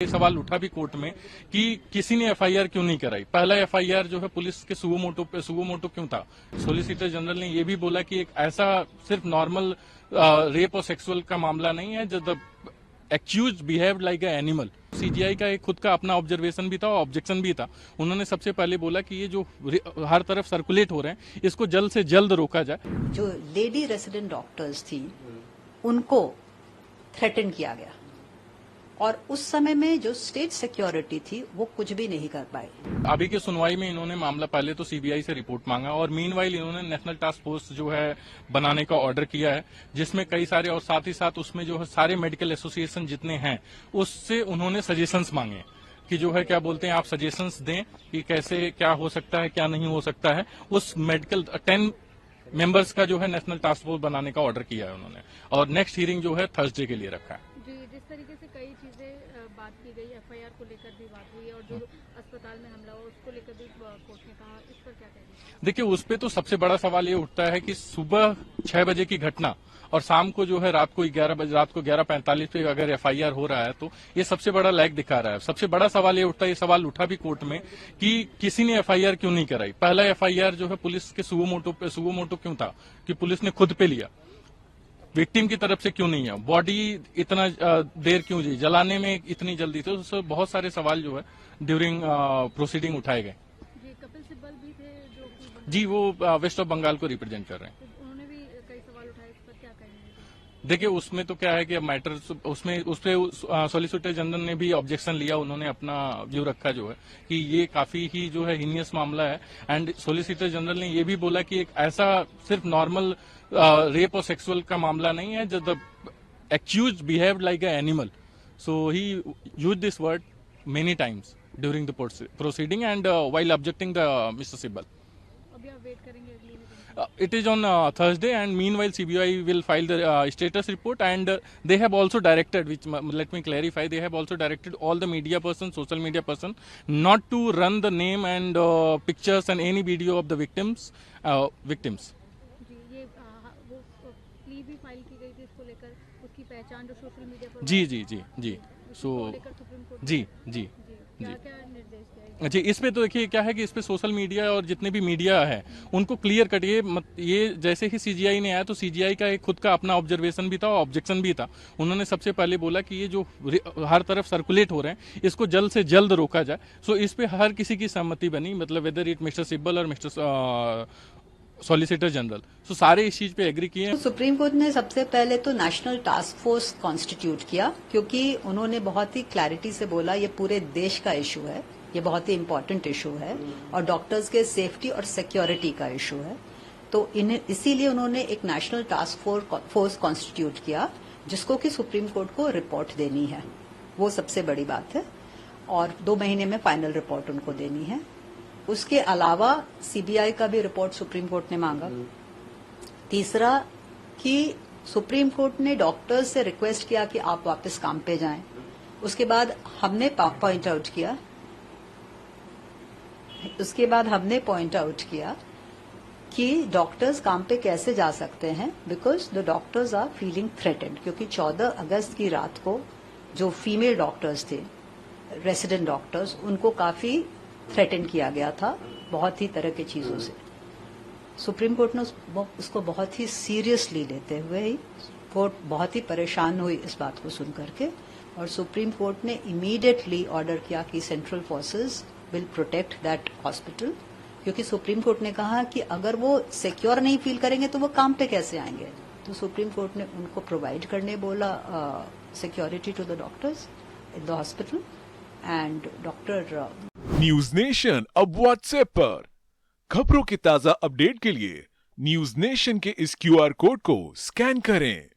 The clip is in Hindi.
ये सवाल उठा भी कोर्ट में कि किसी ने एफआईआर क्यों नहीं कराई। पहला एफआईआर जो है पुलिस के सुगो मोटो क्यों था। सॉलिसिटर जनरल ने यह भी बोला कि एक ऐसा सिर्फ नॉर्मल रेप और सेक्सुअल का मामला नहीं है जो the accused behaved like a animal. CGI का एक खुद का अपना ऑब्जर्वेशन भी था और ऑब्जेक्शन भी था। उन्होंने सबसे पहले बोला कि ये जो हर तरफ सर्कुलेट हो रहे हैं इसको जल्द से जल्द रोका जाए। जो लेडी रेसिडेंट डॉक्टर्स थी उनको थ्रेटन किया गया और उस समय में जो स्टेट सिक्योरिटी थी वो कुछ भी नहीं कर पाई। अभी की सुनवाई में इन्होंने मामला पहले तो सीबीआई से रिपोर्ट मांगा और मीनवाइल इन्होंने नेशनल टास्क फोर्स जो है बनाने का ऑर्डर किया है, जिसमें कई सारे और साथ ही साथ उसमें जो है सारे मेडिकल एसोसिएशन जितने हैं उससे उन्होंने सजेशंस मांगे कि जो है क्या बोलते हैं आप सजेशंस दें कि कैसे क्या हो सकता है क्या नहीं हो सकता है। उस मेडिकल 10 मेंबर्स का जो है नेशनल टास्क फोर्स बनाने का ऑर्डर किया है उन्होंने और नेक्स्ट हियरिंग जो है थर्सडे के लिए रखा है। जी, जिस तरीके से कई चीजें बात की गई, एफआईआर को लेकर भी बात हुई और जो अस्पताल में हमला हुआ उसको लेकर भी कोर्ट ने कहा, इस पर क्या कहेंगे? देखिए उस पे तो सबसे बड़ा सवाल ये उठता है कि सुबह 6 बजे की घटना और शाम को जो है रात को 11:45 पे अगर एफआईआर हो रहा है तो ये सबसे बड़ा लैग दिखा रहा है। सबसे बड़ा सवाल ये उठता है, ये सवाल उठा भी कोर्ट में कि किसी ने एफआईआर क्यों नहीं कराई। पहला एफआईआर जो है पुलिस के सुगो मोटो क्यों था कि पुलिस ने खुद पे लिया, विक्टिम की तरफ से क्यों नहीं है, बॉडी इतना देर क्यों जी, जलाने में इतनी जल्दी। तो उससे बहुत सारे सवाल जो है ड्यूरिंग प्रोसीडिंग उठाए गए। जी, कपिल सिब्बल भी थे जो कि जी वो वेस्ट ऑफ बंगाल को रिप्रेजेंट कर रहे हैं। तो उन्होंने भी कई सवाल उठाए, इस पर क्या कहेंगे? देखिए उसमें तो क्या है कि अब मैटर उसपे सॉलिसिटर जनरल ने भी ऑब्जेक्शन लिया, उन्होंने अपना व्यू रखा जो है कि ये काफी ही जो है हीनियस मामला है एंड सॉलिसिटर जनरल ने ये भी बोला कि एक ऐसा सिर्फ नॉर्मल रेप और सेक्सुअल का मामला नहीं है जो the accused behaved like a animal. So he use this word many times during the proceeding and while objecting the mister Sibal. अभी आप वेट करेंगे अगली hearing? It is on Thursday, and meanwhile CBI will file the status report, and they have also directed, which let me clarify, they have also directed all the media persons, social media person, not to run the name and pictures and any video of the victims. जी, ये वो प्ली भी फाइल की गई थी इसको लेकर, उसकी पहचान जो सोशल मीडिया पर जी। उसको लेकर सुप्रीम कोर्ट जी जी क्या क्या निर्देश दिया? जी इस पे तो देखिए क्या है कि इस पे सोशल मीडिया और जितने भी मीडिया है उनको क्लियर कट ये जैसे ही सीजीआई ने आया तो सीजीआई का एक खुद का अपना ऑब्जर्वेशन भी था और ऑब्जेक्शन भी था। उन्होंने सबसे पहले बोला कि ये जो हर तरफ सर्कुलेट हो रहे हैं इसको जल्द से जल्द रोका जाए। सो इस पे हर किसी की सहमति बनी, मतलब वेदर इट मिस्टर सिब्बल और मिस्टर सॉलिसिटर जनरल, सो सारे इस चीज पे एग्री किए हैं। सुप्रीम कोर्ट ने सबसे पहले तो नेशनल टास्क फोर्स कॉन्स्टिट्यूट किया क्योंकि उन्होंने बहुत ही क्लैरिटी से बोला ये पूरे देश का इशू है, ये बहुत ही इम्पोर्टेंट इशू है और डॉक्टर्स के सेफ्टी और सिक्योरिटी का इशू है। तो इसीलिए उन्होंने एक नेशनल टास्क फोर्स कॉन्स्टिट्यूट किया जिसको कि सुप्रीम कोर्ट को रिपोर्ट देनी है, वो सबसे बड़ी बात है और 2 महीने में फाइनल रिपोर्ट उनको देनी है। उसके अलावा सीबीआई का भी रिपोर्ट सुप्रीम कोर्ट ने मांगा। तीसरा कि सुप्रीम कोर्ट ने डॉक्टर्स से रिक्वेस्ट किया कि आप वापस काम पे जाएं। उसके बाद हमने पॉइंट आउट किया कि डॉक्टर्स काम पे कैसे जा सकते हैं, because the doctors are feeling threatened, क्योंकि 14 अगस्त की रात को जो फीमेल डॉक्टर्स थे, रेसिडेंट डॉक्टर्स, उनको काफी थ्रेटन किया गया था बहुत ही तरह की चीजों से। सुप्रीम कोर्ट ने उसको बहुत ही सीरियसली लेते हुए ही कोर्ट बहुत ही परेशान हुई इस बात को सुन करके और सुप्रीम कोर्ट ने इमीडिएटली ऑर्डर किया कि central forces will protect that hospital, क्योंकि सुप्रीम कोर्ट ने कहा कि अगर वो सिक्योर नहीं फील करेंगे तो वो काम पे कैसे आएंगे। तो सुप्रीम कोर्ट ने उनको प्रोवाइड करने बोला security to the doctors in the hospital and doctor. News nation अब व्हाट्सएप पर खबरों के ताजा अपडेट के लिए न्यूज नेशन के इस क्यूआर कोड को स्कैन करें।